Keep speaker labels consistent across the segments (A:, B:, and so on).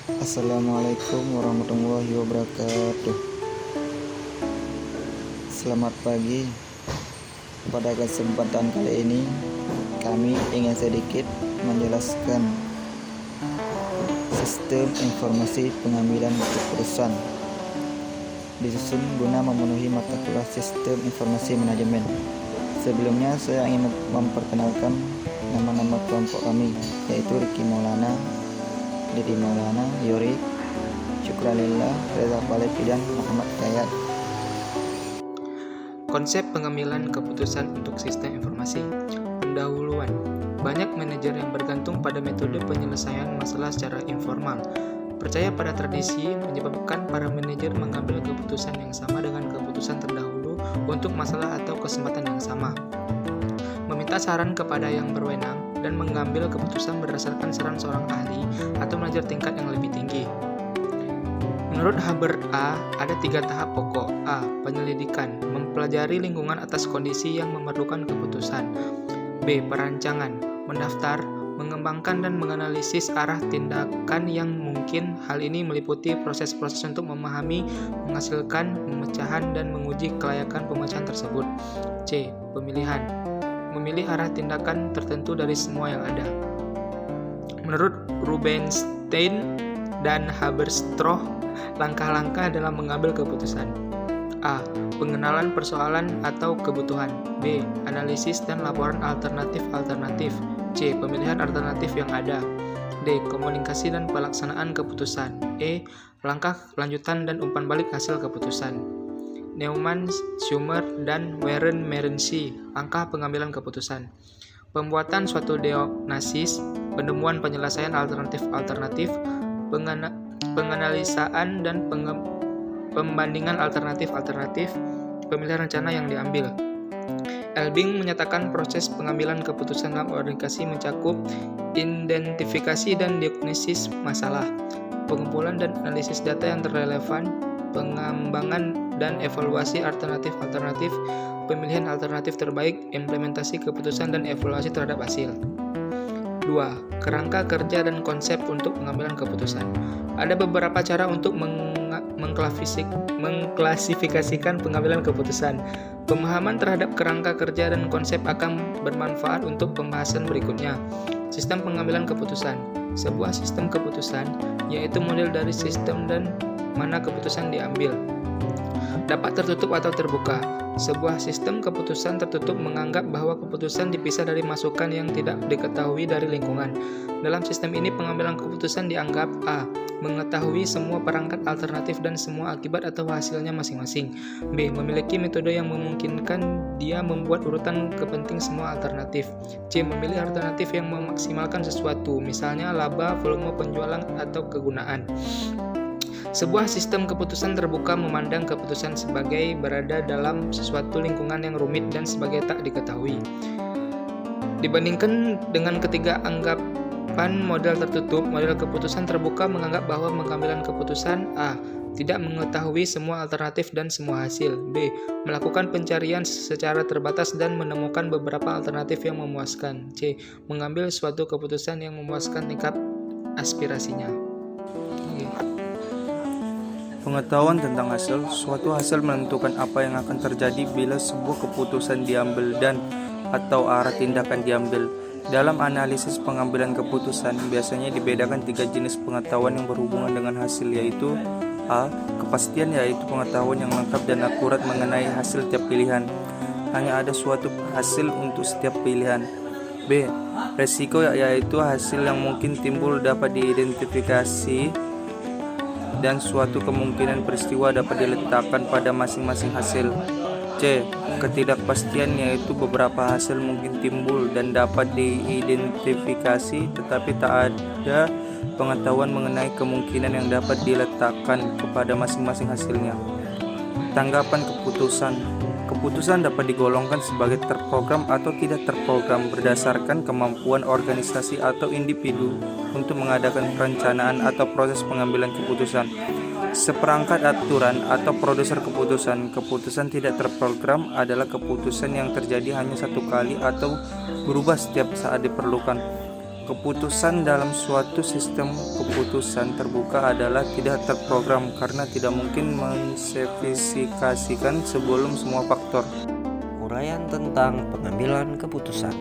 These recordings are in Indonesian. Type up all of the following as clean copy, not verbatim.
A: Assalamualaikum warahmatullahi wabarakatuh. Selamat pagi. Pada kesempatan kali ini kami ingin sedikit menjelaskan sistem informasi pengambilan keputusan disusun guna memenuhi mata kuliah sistem informasi manajemen. Sebelumnya saya ingin memperkenalkan nama-nama kelompok kami, yaitu Riki Maulana, Didi Maulana, Yori, Syukralillah, Reza Palevi, dan Muhammad Kayat.
B: Konsep pengambilan keputusan untuk sistem informasi. Pendahuluan. Banyak manajer yang bergantung pada metode penyelesaian masalah secara informal. Percaya pada tradisi menyebabkan para manajer mengambil keputusan yang sama dengan keputusan terdahulu untuk masalah atau kesempatan yang sama. Meminta saran kepada yang berwenang dan mengambil keputusan berdasarkan saran seorang ahli atau manajer tingkat yang lebih tinggi. Menurut Haber A, ada 3 tahap pokok. A. Penyelidikan, mempelajari lingkungan atas kondisi yang memerlukan keputusan. B. Perancangan, mendaftar, mengembangkan dan menganalisis arah tindakan yang mungkin. Hal ini meliputi proses-proses untuk memahami, menghasilkan, pemecahan, dan menguji kelayakan pemecahan tersebut. C. Pemilihan, memilih arah tindakan tertentu dari semua yang ada. Menurut Rubenstein dan Haberstroh, langkah-langkah dalam mengambil keputusan. A. Pengenalan persoalan atau kebutuhan. B. Analisis dan laporan alternatif-alternatif. C. Pemilihan alternatif yang ada. D. Komunikasi dan pelaksanaan keputusan. E. Langkah lanjutan dan umpan balik hasil keputusan. Neumann, Schumer, dan Warren Merency. Langkah pengambilan keputusan. Pembuatan suatu diagnosis, penemuan penyelesaian alternatif-alternatif, penganalisaan dan pembandingan alternatif-alternatif, pemilihan rencana yang diambil. Elbing menyatakan proses pengambilan keputusan dalam organisasi mencakup identifikasi dan diagnosis masalah, pengumpulan dan analisis data yang relevan, pengembangan dan evaluasi alternatif-alternatif, pemilihan alternatif terbaik, implementasi keputusan dan evaluasi terhadap hasil. 2. Kerangka kerja dan konsep untuk pengambilan keputusan. Ada beberapa cara untuk mengklasifikasikan pengambilan keputusan. Pemahaman terhadap kerangka kerja dan konsep akan bermanfaat untuk pembahasan berikutnya. Sistem pengambilan keputusan. Sebuah sistem keputusan yaitu model dari sistem dan mana keputusan diambil. Dapat tertutup atau terbuka. Sebuah sistem keputusan tertutup menganggap bahwa keputusan dipisah dari masukan yang tidak diketahui dari lingkungan. Dalam sistem ini pengambilan keputusan dianggap A. Mengetahui semua perangkat alternatif dan semua akibat atau hasilnya masing-masing. B. Memiliki metode yang memungkinkan dia membuat urutan kepenting semua alternatif. C. Memilih alternatif yang memaksimalkan sesuatu, misalnya laba, volume penjualan, atau kegunaan. Sebuah sistem keputusan terbuka memandang keputusan sebagai berada dalam sesuatu lingkungan yang rumit dan sebagai tak diketahui. Dibandingkan dengan ketiga anggapan model tertutup, model keputusan terbuka menganggap bahwa pengambilan keputusan A. Tidak mengetahui semua alternatif dan semua hasil. B. Melakukan pencarian secara terbatas dan menemukan beberapa alternatif yang memuaskan. C. Mengambil suatu keputusan yang memuaskan tingkat aspirasinya.
C: Pengetahuan tentang hasil. Suatu hasil menentukan apa yang akan terjadi bila sebuah keputusan diambil dan atau arah tindakan diambil. Dalam analisis pengambilan keputusan, biasanya dibedakan 3 jenis pengetahuan yang berhubungan dengan hasil, yaitu A. Kepastian, yaitu pengetahuan yang lengkap dan akurat mengenai hasil tiap pilihan. Hanya ada suatu hasil untuk setiap pilihan. B. Resiko, yaitu hasil yang mungkin timbul dapat diidentifikasi dan suatu kemungkinan peristiwa dapat diletakkan pada masing-masing hasil. C. Ketidakpastian, yaitu beberapa hasil mungkin timbul dan dapat diidentifikasi tetapi tak ada pengetahuan mengenai kemungkinan yang dapat diletakkan kepada masing-masing hasilnya. Tanggapan keputusan. Keputusan dapat digolongkan sebagai terprogram atau tidak terprogram berdasarkan kemampuan organisasi atau individu untuk mengadakan perencanaan atau proses pengambilan keputusan. Seperangkat aturan atau produser keputusan. Keputusan tidak terprogram adalah keputusan yang terjadi hanya satu kali atau berubah setiap saat diperlukan. Keputusan dalam suatu sistem keputusan terbuka adalah tidak terprogram karena tidak mungkin menspesifikasikan sebelum semua faktor.
D: Uraian tentang pengambilan keputusan.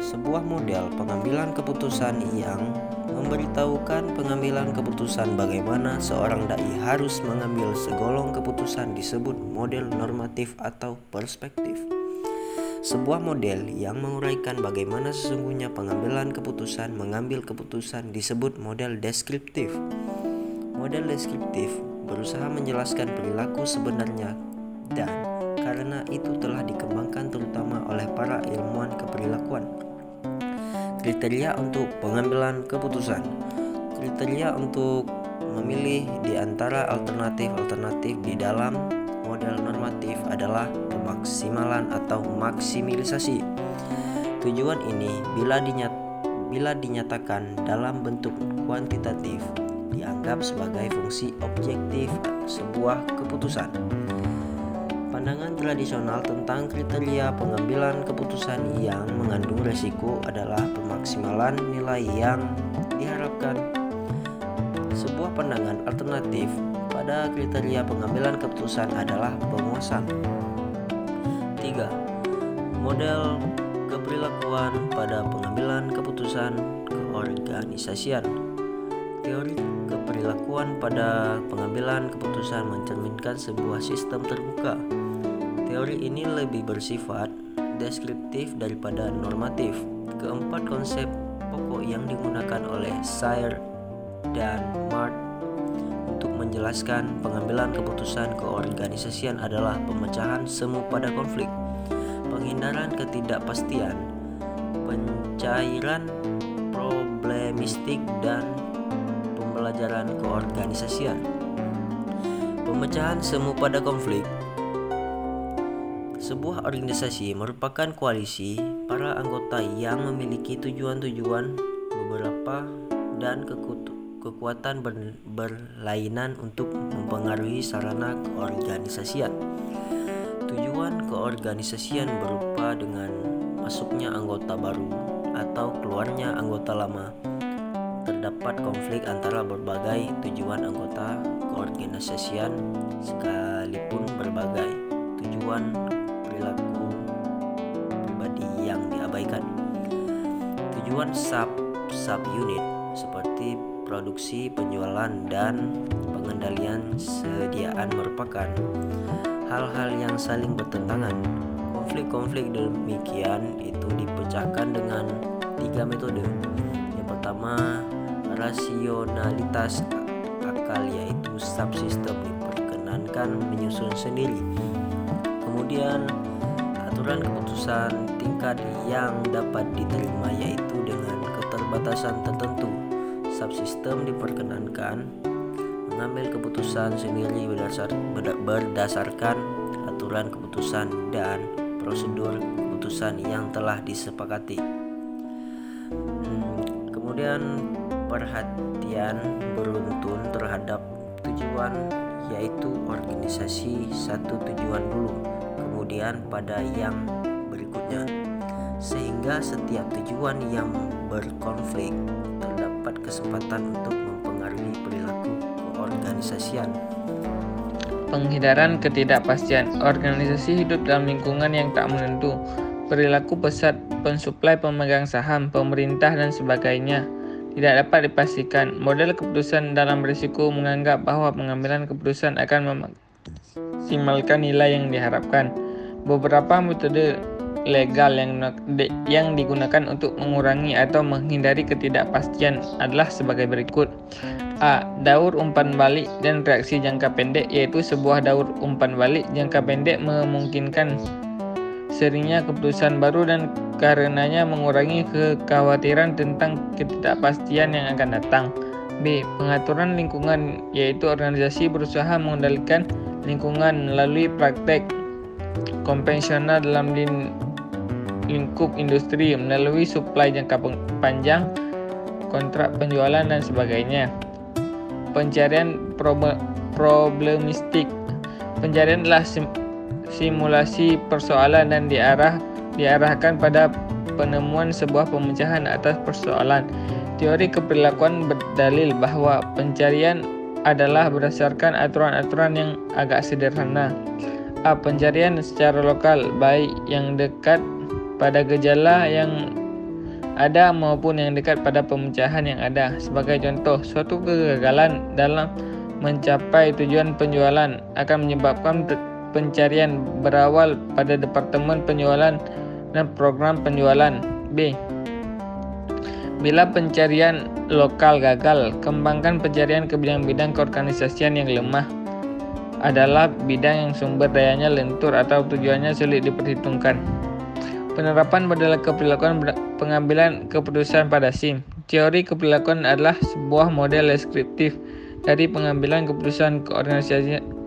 D: Sebuah model pengambilan keputusan yang memberitahukan pengambilan keputusan bagaimana seorang dai harus mengambil segolong keputusan disebut model normatif atau perspektif. Sebuah model yang menguraikan bagaimana sesungguhnya pengambilan keputusan mengambil keputusan disebut model deskriptif. Model deskriptif berusaha menjelaskan perilaku sebenarnya dan karena itu telah dikembangkan terutama oleh para ilmuwan keperilakuan. Kriteria untuk pengambilan keputusan. Kriteria untuk memilih di antara alternatif-alternatif di dalam model normatif adalah pemaksimalan atau maksimisasi. Tujuan ini bila dinyatakan dalam bentuk kuantitatif dianggap sebagai fungsi objektif sebuah keputusan. Pandangan tradisional tentang kriteria pengambilan keputusan yang mengandung resiko adalah pemaksimalan nilai yang diharapkan. Sebuah pandangan alternatif pada kriteria pengambilan keputusan adalah penguasaan. 3. Model keperilakuan pada pengambilan keputusan keorganisasian. Teori keperilakuan pada pengambilan keputusan mencerminkan sebuah sistem terbuka. Teori ini lebih bersifat deskriptif daripada normatif. Keempat konsep pokok yang digunakan oleh Sayre dan Mart untuk menjelaskan pengambilan keputusan keorganisasian adalah pemecahan semu pada konflik, penghindaran ketidakpastian, pencairan problemistik, dan pembelajaran keorganisasian. Pemecahan semu pada konflik. Sebuah organisasi merupakan koalisi para anggota yang memiliki tujuan-tujuan beberapa dan kekuatan berlainan untuk mempengaruhi sarana keorganisasian. Tujuan keorganisasian berupa dengan masuknya anggota baru atau keluarnya anggota lama. Terdapat konflik antara berbagai tujuan anggota keorganisasian sekalipun berbagai tujuan perilaku pribadi yang diabaikan. Tujuan sub-unit seperti produksi, penjualan, dan pengendalian sediaan merupakan hal-hal yang saling bertentangan. Konflik-konflik demikian itu dipecahkan dengan 3 metode. Yang pertama, rasionalitas akal, yaitu subsistem diperkenankan menyusun sendiri. Kemudian aturan keputusan tingkat yang dapat diterima, yaitu dengan keterbatasan tertentu. Subsistem diperkenankan mengambil keputusan sendiri berdasarkan aturan keputusan dan prosedur keputusan yang telah disepakati. Kemudian perhatian beruntun terhadap tujuan, yaitu organisasi satu tujuan dulu, kemudian pada yang berikutnya, sehingga setiap tujuan yang berkonflik terdapat kesempatan untuk mempengaruhi perilaku keorganisasian.
B: Penghindaran ketidakpastian. Organisasi hidup dalam lingkungan yang tak menentu. Perilaku pesat pensuplai, pemegang saham, pemerintah, dan sebagainya tidak dapat dipastikan. Model keputusan dalam risiko menganggap bahwa pengambilan keputusan akan memaksimalkan nilai yang diharapkan. Beberapa metode legal yang digunakan untuk mengurangi atau menghindari ketidakpastian adalah sebagai berikut. A. Daur umpan balik dan reaksi jangka pendek, yaitu sebuah daur umpan balik jangka pendek memungkinkan seringnya keputusan baru dan karenanya mengurangi kekhawatiran tentang ketidakpastian yang akan datang. B. Pengaturan lingkungan, yaitu organisasi berusaha mengendalikan lingkungan melalui praktek konvensional dalam lingkup industri melalui suplai jangka panjang, kontrak penjualan, dan sebagainya. Pencarian problemistik. Pencarian adalah simulasi persoalan dan diarahkan pada penemuan sebuah pemecahan atas persoalan. Teori keperilakuan berdalil bahwa pencarian adalah berdasarkan aturan-aturan yang agak sederhana. A. Pencarian secara lokal, baik yang dekat pada gejala yang ada maupun yang dekat pada pemecahan yang ada. Sebagai contoh, suatu kegagalan dalam mencapai tujuan penjualan akan menyebabkan pencarian berawal pada departemen penjualan dan program penjualan. B. Bila pencarian lokal gagal, kembangkan pencarian ke bidang-bidang keorganisasian yang lemah adalah bidang yang sumber dayanya lentur atau tujuannya sulit diperhitungkan. Penerapan model keperilakuan pengambilan keputusan pada SIM. Teori keperilakuan adalah sebuah model deskriptif dari pengambilan keputusan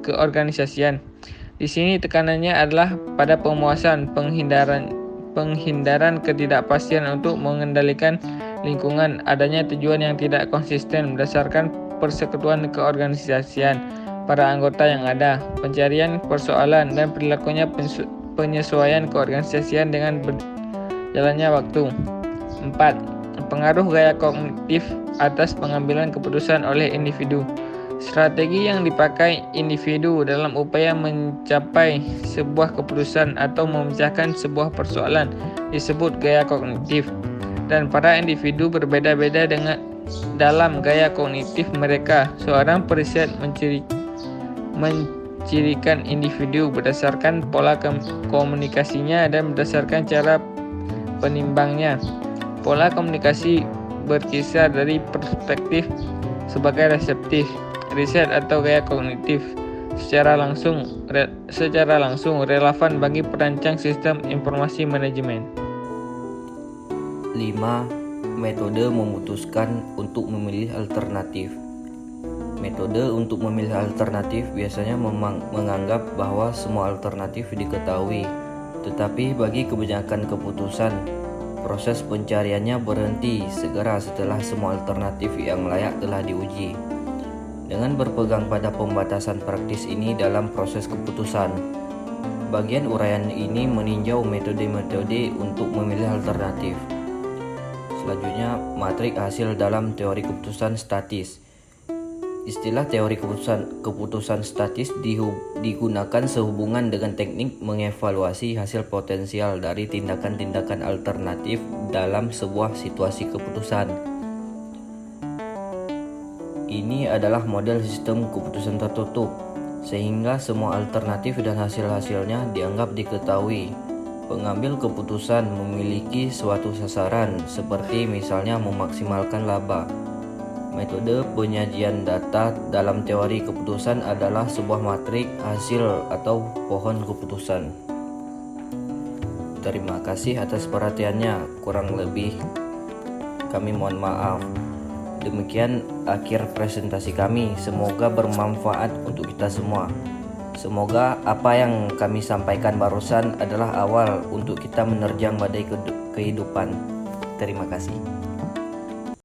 B: keorganisasian. Di sini tekanannya adalah pada pemuasan, penghindaran ketidakpastian untuk mengendalikan lingkungan, adanya tujuan yang tidak konsisten berdasarkan persekutuan keorganisasian para anggota yang ada, pencarian persoalan dan perilakunya penyesuaian keorganisasian dengan berjalannya waktu. 4. Pengaruh gaya kognitif atas pengambilan keputusan oleh individu. Strategi yang dipakai individu dalam upaya mencapai sebuah keputusan atau memecahkan sebuah persoalan disebut gaya kognitif. Dan para individu berbeda-beda dalam gaya kognitif mereka. Seorang periset mencirikan individu berdasarkan pola komunikasinya dan berdasarkan cara penimbangnya. Pola komunikasi berkisar dari perspektif sebagai reseptif, riset atau gaya kognitif secara langsung relevan bagi perancang sistem informasi manajemen.
D: 5. Metode memutuskan untuk memilih alternatif. Metode untuk memilih alternatif biasanya menganggap bahwa semua alternatif diketahui, tetapi bagi kebanyakan keputusan, proses pencariannya berhenti segera setelah semua alternatif yang layak telah diuji. Dengan berpegang pada pembatasan praktis ini dalam proses keputusan, bagian uraian ini meninjau metode-metode untuk memilih alternatif. Selanjutnya, matrik hasil dalam teori keputusan statis. Istilah teori keputusan statis digunakan sehubungan dengan teknik mengevaluasi hasil potensial dari tindakan-tindakan alternatif dalam sebuah situasi keputusan. Ini adalah model sistem keputusan tertutup, sehingga semua alternatif dan hasil-hasilnya dianggap diketahui. Pengambil keputusan memiliki suatu sasaran, seperti misalnya memaksimalkan laba. Metode penyajian data dalam teori keputusan adalah sebuah matrik hasil atau pohon keputusan. Terima kasih atas perhatiannya. Kurang lebih kami mohon maaf. Demikian akhir presentasi kami. Semoga bermanfaat untuk kita semua. Semoga apa yang kami sampaikan barusan adalah awal untuk kita menerjang badai kehidupan. Terima kasih.